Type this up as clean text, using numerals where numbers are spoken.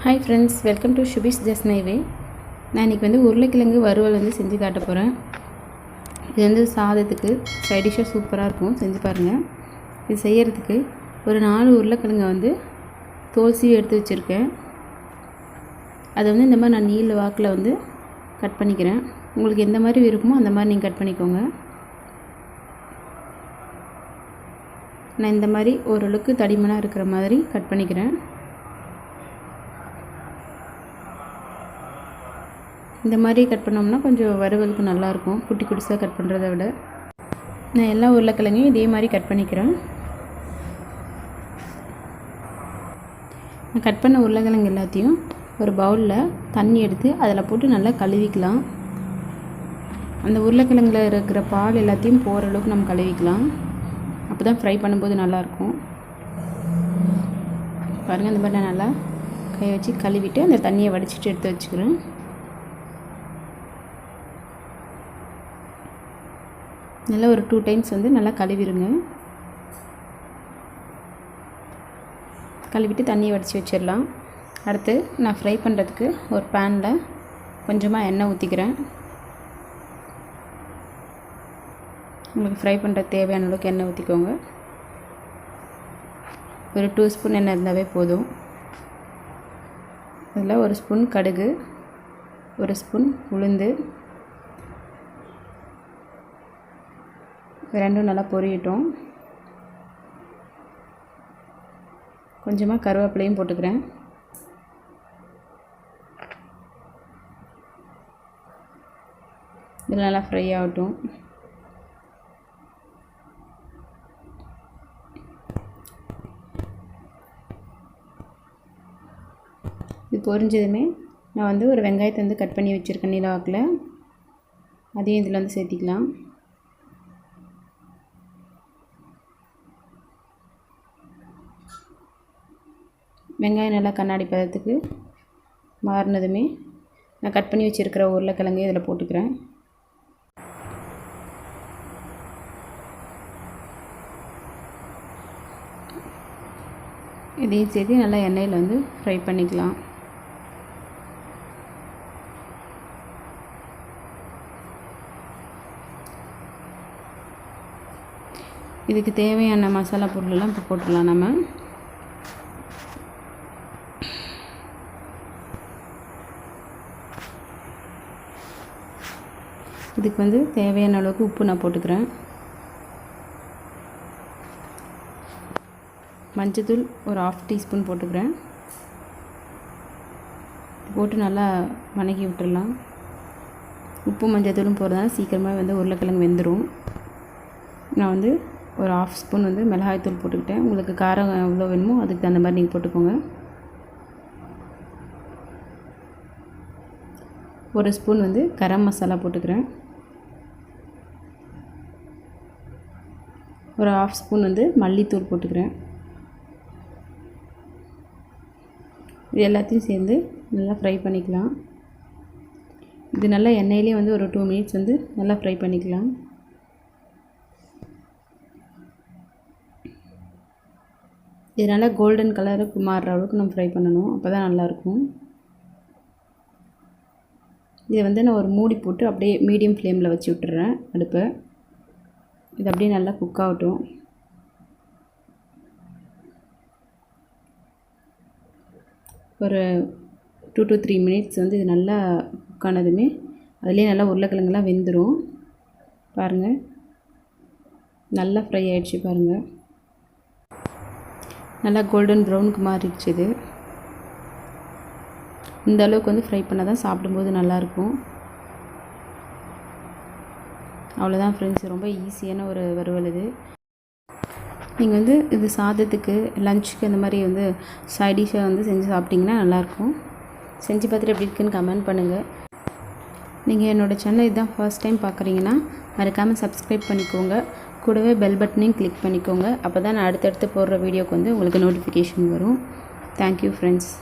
Hi friends, welcome to Shubi's just my way. நான் இன்றைக்கி உருளைக்கிழங்கு வறுவல் செஞ்சு காட்ட போகிறேன். இது சாதத்துக்கு சைடிஷாக சூப்பராக இருக்கும், செஞ்சு பாருங்கள். இது செய்கிறதுக்கு ஒரு 4 உருளைக்கிழங்கை தோல் சீவி எடுத்து வச்சுருக்கேன். அதை இந்த மாதிரி நான் நீல வாக்கில் கட் பண்ணிக்கிறேன். உங்களுக்கு எந்த மாதிரி விருப்பமோ அந்த மாதிரி நீங்கள் கட் பண்ணிக்கோங்க. நான் இந்த மாதிரி ஓரளவுக்கு தடிமனாக இருக்கிற மாதிரி கட் பண்ணிக்கிறேன். இந்த மாதிரி கட் பண்ணோம்னா கொஞ்சம் வறுவலுக்கு நல்லாயிருக்கும், குட்டி குட்டிஸாக கட் பண்ணுறதை விட. நான் எல்லா உருளைக்கிழங்கையும் இதே மாதிரி கட் பண்ணிக்கிறேன். நான் கட் பண்ண உருளைக்கிழங்கு எல்லாத்தையும் ஒரு பவுலில் தண்ணி எடுத்து அதில் போட்டு நல்லா கழுவிக்கலாம். அந்த உருளைக்கிழங்குல இருக்கிற பால் எல்லாத்தையும் போகிற அளவுக்கு நம்ம கழுவிக்கலாம். அப்போ தான் ஃப்ரை பண்ணும்போது நல்லாயிருக்கும். பாருங்கள், இந்த மாதிரி நான் நல்லா கை வச்சு கழுவிட்டு அந்த தண்ணியை வடிச்சிட்டு எடுத்து வச்சுக்கிறேன். நல்லா ஒரு 2 டைம்ஸ் நல்லா கழுவிடுங்க. கழுவிட்டு தண்ணியை வடித்து வச்சிடலாம். அடுத்து நான் ஃப்ரை பண்ணுறதுக்கு ஒரு பேனில் கொஞ்சமாக எண்ணெய் ஊற்றிக்கிறேன். உங்களுக்கு ஃப்ரை பண்ணுற தேவையான அளவுக்கு எண்ணெய் ஊற்றிக்கோங்க. ஒரு 2 ஸ்பூன் எண்ணெய் இருந்தாவே போதும். அதில் 1 ஸ்பூன் கடுகு, 1 ஸ்பூன் உளுந்து, ரெண்டும் நல்லா பொரியட்டும். கொஞ்சமாக கருவேப்பிலையும் போட்டுக்கிறேன். இதில் நல்லா ஃப்ரை ஆகட்டும். இது பொரிஞ்சதுமே நான் ஒரு வெங்காயத்தை கட் பண்ணி வச்சுருக்கேன் நீல வாக்கில். அதையும் இதில் சேர்த்திக்கலாம். வெங்காயம் நல்லா கண்ணாடி பதத்துக்கு மாறினதுமே நான் கட் பண்ணி வச்சுருக்கிற உருளைக்கிழங்கு இதில் போட்டுக்கிறேன். இதையும் சேர்த்து நல்லா எண்ணெயில் ஃப்ரை பண்ணிக்கலாம். இதுக்கு தேவையான மசாலா பொருளெல்லாம் இப்போ போட்டுடலாம். நம்ம இதுக்கு தேவையான அளவுக்கு உப்பு நான் போட்டுக்கிறேன். மஞ்சத்தூள் ஒரு 1/2 டீஸ்பூன் போட்டுக்கிறேன். போட்டு நல்லா வணக்கி விட்டுடலாம். உப்பு மஞ்சத்தூளும் போடுறதுனால சீக்கிரமாக உருளைக்கிழங்கு வெந்துடும். நான் ஒரு 1/2 ஸ்பூன் மிளகாய்த்தூள் போட்டுக்கிட்டேன். உங்களுக்கு காரம் எவ்வளோ வேணுமோ அதுக்கு தகுந்த மாதிரி நீங்கள் போட்டுக்கோங்க. 1 ஸ்பூன் கரம் மசாலா போட்டுக்கிறேன். ஒரு 1/2 ஸ்பூன் மல்லித்தூள் போட்டுக்கிறேன். இது எல்லாத்தையும் சேர்ந்து நல்லா ஃப்ரை பண்ணிக்கலாம். இது நல்லா எண்ணெயிலே ஒரு 2 மினிட்ஸ் நல்லா ஃப்ரை பண்ணிக்கலாம். இது நல்லா கோல்டன் கலருக்கு மாறுற அளவுக்கு நம்ம ஃப்ரை பண்ணணும். அப்போ தான் நல்லாயிருக்கும். இதை நான் ஒரு மூடி போட்டு அப்படியே மீடியம் ஃப்ளேமில் வச்சு விட்டுறேன் அடுப்பை. இது அப்படியே நல்லா குக் ஆகட்டும். ஒரு 2 to 3 மினிட்ஸ் இது நல்லா குக் ஆனதுமே அதுலேயே நல்லா உருளைக்கிழங்குலாம் வெந்துடும். பாருங்கள், நல்லா ஃப்ரை ஆகிடுச்சு. பாருங்கள், நல்லா கோல்டன் ப்ரௌனுக்கு மாறிடுச்சு. இது இந்த அளவுக்கு ஃப்ரை பண்ணால் தான் சாப்பிடும்போது நல்லாயிருக்கும். அவ்வளோதான் ஃப்ரெண்ட்ஸ், ரொம்ப ஈஸியான ஒரு வறுவல் இது. நீங்கள் இது சாதத்துக்கு லஞ்சுக்கு இந்த மாதிரி சைடிஷாக செஞ்சு சாப்பிட்டிங்கன்னா நல்லாயிருக்கும். செஞ்சு பார்த்துட்டு எப்படி இருக்குன்னு கமெண்ட் பண்ணுங்கள். நீங்கள் என்னோடய சேனல் இதுதான் ஃபர்ஸ்ட் டைம் பார்க்குறீங்கன்னா மறக்காமல் சப்ஸ்கிரைப் பண்ணிக்கோங்க. கூடவே பெல் பட்டனையும் கிளிக் பண்ணிக்கோங்க. அப்போ தான் நான் அடுத்தடுத்து போடுற வீடியோக்கு உங்களுக்கு நோட்டிஃபிகேஷன் வரும். Thank you friends.